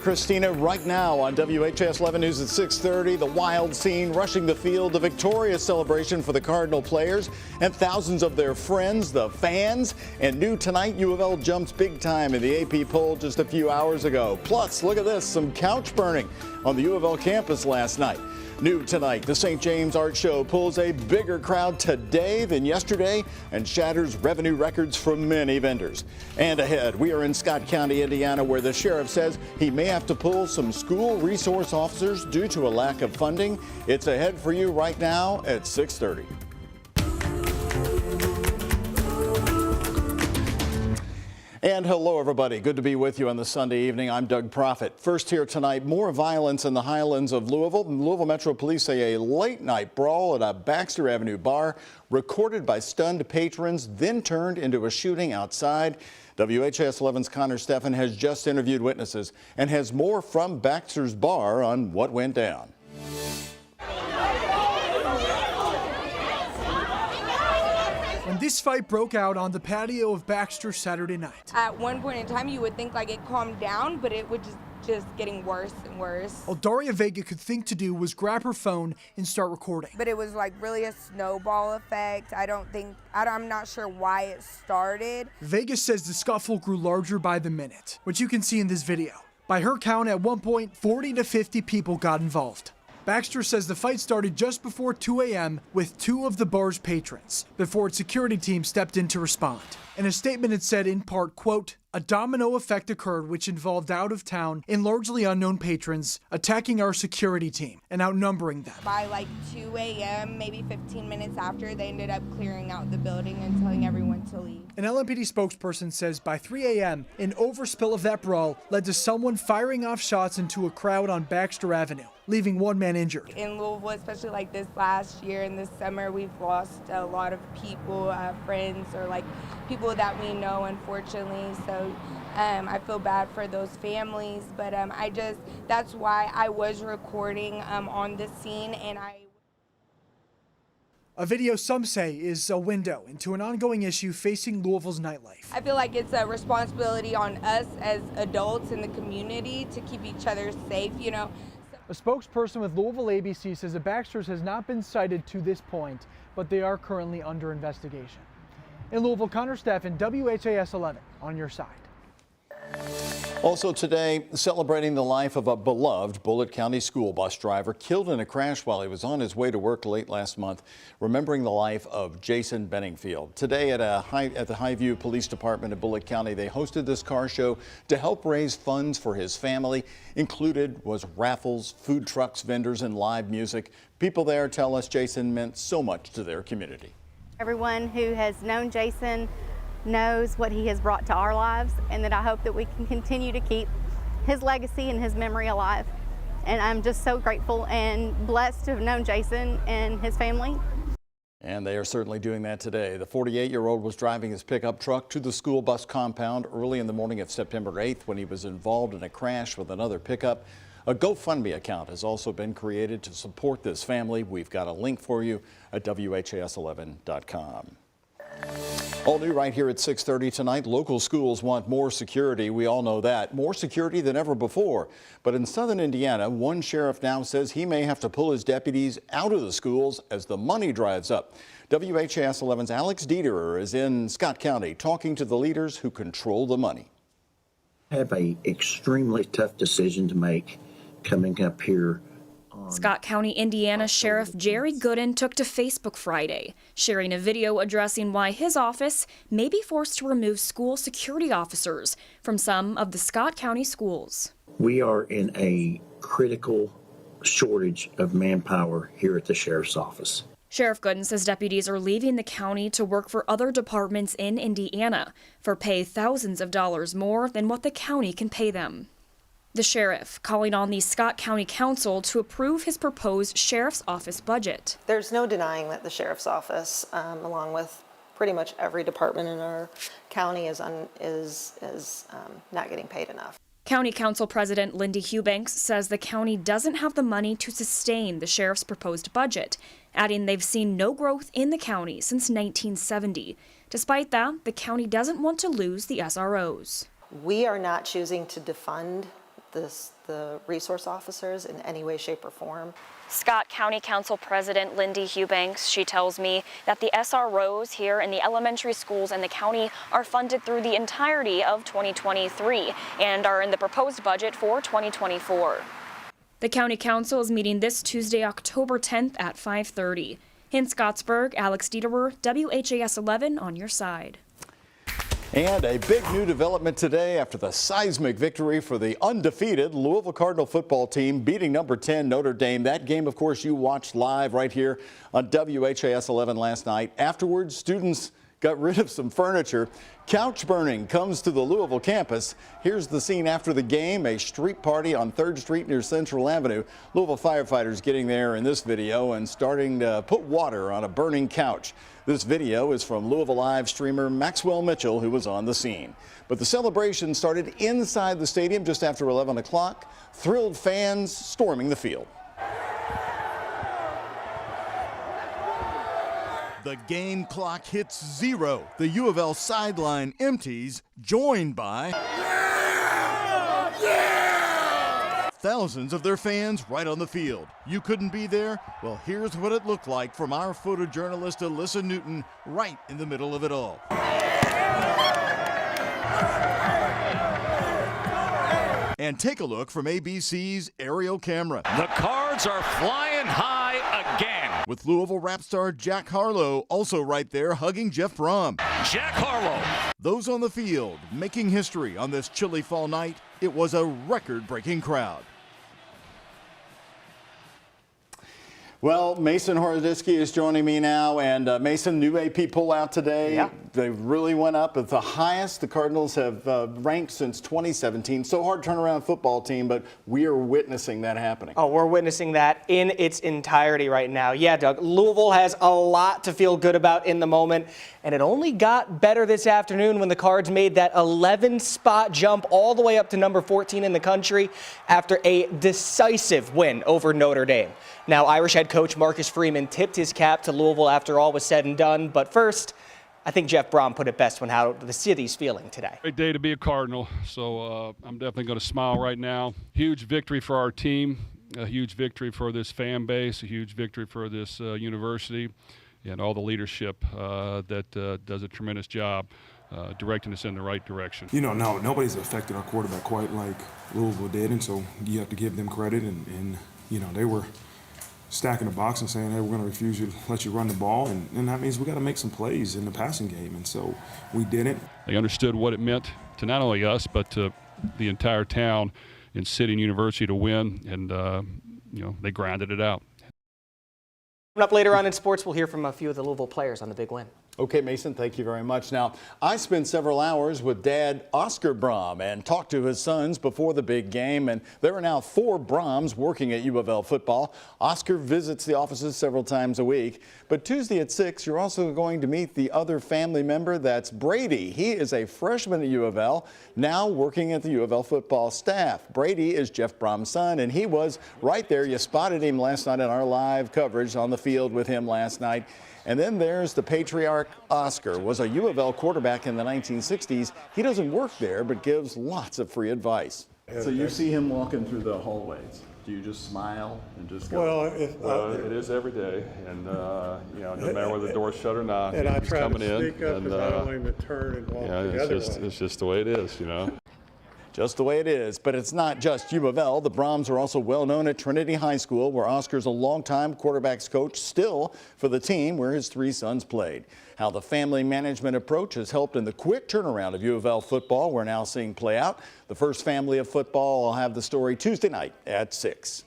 Christina, right now on WHAS 11 News at 6:30, the wild scene rushing the field, the victorious celebration for the Cardinal players and thousands of their friends, the fans. And new tonight, U of L jumps big time in the AP poll just a few hours ago. Plus, look at this, some couch burning on the U of L campus last night. New tonight, the St. James Art Show pulls a bigger crowd today than yesterday and shatters revenue records from many vendors. And ahead, we are in Scott County, Indiana, where the sheriff says he may have to pull some school resource officers due to a lack of funding. It's ahead for you right now at 6:30. And hello, everybody. Good to be with you on this Sunday evening. I'm Doug Proffitt. First here tonight, more violence in the highlands of Louisville. Louisville Metro Police say a late-night brawl at a Baxter Avenue bar recorded by stunned patrons, then turned into a shooting outside. WHAS 11's Connor Steffen has just interviewed witnesses and has more from Baxter's bar on what went down. When this fight broke out on the patio of Baxter Saturday night. At one point in time, you would think like it calmed down, but it would just getting worse and worse. All Daria Vega could think to do was grab her phone and start recording. But it was like really a snowball effect. I'm not sure why it started. Vega says the scuffle grew larger by the minute, which you can see in this video. By her count, at one point, 40 to 50 people got involved. Baxter says the fight started just before 2 a.m. with two of the bar's patrons, before its security team stepped in to respond. In a statement, it said in part, quote, "A domino effect occurred which involved out-of-town and largely unknown patrons attacking our security team and outnumbering them." By like 2 a.m., maybe 15 minutes after, they ended up clearing out the building and telling everyone to leave. An LMPD spokesperson says by 3 a.m., an overspill of that brawl led to someone firing off shots into a crowd on Baxter Avenue, leaving one man injured. In Louisville, especially like this last year and this summer, we've lost a lot of people, friends, or like people that we know, unfortunately. So I feel bad for those families, but that's why I was recording on the scene. And a video some say is a window into an ongoing issue facing Louisville's nightlife. I feel like it's a responsibility on us as adults in the community to keep each other safe, you know. A spokesperson with Louisville ABC says the Baxters has not been cited to this point, but they are currently under investigation. In Louisville, Connor Steffen, WHAS 11 on your side. Also today, celebrating the life of a beloved Bullitt County school bus driver killed in a crash while he was on his way to work late last month, remembering the life of Jason Benningfield. Today at the Highview Police Department of Bullitt County, they hosted this car show to help raise funds for his family. Included was raffles, food trucks, vendors, and live music. People there tell us Jason meant so much to their community. Everyone who has known Jason knows what he has brought to our lives, and that I hope that we can continue to keep his legacy and his memory alive. And I'm just so grateful and blessed to have known Jason and his family. And they are certainly doing that today. The 48-year-old was driving his pickup truck to the school bus compound early in the morning of September 8th when he was involved in a crash with another pickup. A GoFundMe account has also been created to support this family. We've got a link for you at WHAS11.com. All new right here at 6:30 tonight. Local schools want more security. We all know that. More security than ever before. But in southern Indiana, one sheriff now says he may have to pull his deputies out of the schools as the money dries up. WHAS 11's Alex Dieterer is in Scott County talking to the leaders who control the money. I have an extremely tough decision to make coming up here. Scott County, Indiana Sheriff Jerry Gooden took to Facebook Friday, sharing a video addressing why his office may be forced to remove school security officers from some of the Scott County schools. We are in a critical shortage of manpower here at the sheriff's office. Sheriff Gooden says deputies are leaving the county to work for other departments in Indiana for pay thousands of dollars more than what the county can pay them. The sheriff calling on the Scott County Council to approve his proposed sheriff's office budget. There's no denying that the sheriff's office, along with pretty much every department in our county, is not getting paid enough. County Council President Lindy Hubanks says the county doesn't have the money to sustain the sheriff's proposed budget, adding they've seen no growth in the county since 1970. Despite that, the county doesn't want to lose the SROs. We are not choosing to defund the resource officers in any way, shape, or form. Scott County Council President Lindy Hubanks, she tells me that the SROs here in the elementary schools in the county are funded through the entirety of 2023 and are in the proposed budget for 2024. The County Council is meeting this Tuesday, October 10th at 5:30. In Scottsburg, Alex Dieterer, WHAS 11 on your side. And a big new development today after the seismic victory for the undefeated Louisville Cardinal football team beating number 10 Notre Dame. That game, of course, you watched live right here on WHAS 11 last night. Afterwards, students got rid of some furniture. Couch burning comes to the Louisville campus. Here's the scene after the game, a street party on 3rd Street near Central Avenue. Louisville firefighters getting there in this video and starting to put water on a burning couch. This video is from Louisville Live streamer Maxwell Mitchell, who was on the scene. But the celebration started inside the stadium just after 11 o'clock. Thrilled fans storming the field. The game clock hits 0. The U of L sideline empties, joined by thousands of their fans right on the field. You couldn't be there? Well, here's what it looked like from our photojournalist Alyssa Newton right in the middle of it all. And take a look from ABC's aerial camera. The Cards are flying high again. With Louisville rap star Jack Harlow also right there hugging Jeff Brom. Jack Harlow. Those on the field making history on this chilly fall night. It was a record-breaking crowd. Well, Mason Horodisky is joining me now, and Mason, new AP poll out today. Yeah. They really went up. It's the highest the Cardinals have ranked since 2017. So hard to turn around a football team, but we are witnessing that happening. Oh, we're witnessing that in its entirety right now. Yeah, Doug, Louisville has a lot to feel good about in the moment, and it only got better this afternoon when the Cards made that 11-spot jump all the way up to number 14 in the country after a decisive win over Notre Dame. Now, Irish head coach Marcus Freeman tipped his cap to Louisville after all was said and done. But first, I think Jeff Brom put it best when how the city's feeling today. Great day to be a Cardinal, so I'm definitely going to smile right now. Huge victory for our team, a huge victory for this fan base, a huge victory for this university, and all the leadership that does a tremendous job directing us in the right direction. You know, no, nobody's affected our quarterback quite like Louisville did, and so you have to give them credit. And you know, they were stacking the box and saying, hey, we're going to refuse you to let you run the ball, and that means we got to make some plays in the passing game, and so we didn't. They understood what it meant to not only us, but to the entire town and city and university to win, and you know, they grinded it out. Coming up later on in sports, we'll hear from a few of the Louisville players on the big win. Okay, Mason, thank you very much. Now, I spent several hours with Dad Oscar Brom and talked to his sons before the big game, and there are now 4 Broms working at U of L football. Oscar visits the offices several times a week, but Tuesday at 6, you're also going to meet the other family member. That's Brady. He is a freshman at U of L, now working at the U of L football staff. Brady is Jeff Brom's son, and he was right there. You spotted him last night in our live coverage on the field with him last night. And then there's the patriarch Oscar, was a U of L quarterback in the 1960s. He doesn't work there, but gives lots of free advice. So you see him walking through the hallways. Do you just smile and just go? Well, it is every day, and you know, no matter whether the door's shut or not, and I he's try coming to in. sneak up because I don't want him to turn and walk the other way. It's just the way it is, you know. Just the way it is, but it's not just U of L. The Broms are also well known at Trinity High School, where Oscar's a longtime quarterbacks coach, still for the team where his 3 sons played. How the family management approach has helped in the quick turnaround of U of L football we're now seeing play out. The first family of football will have the story Tuesday night at 6.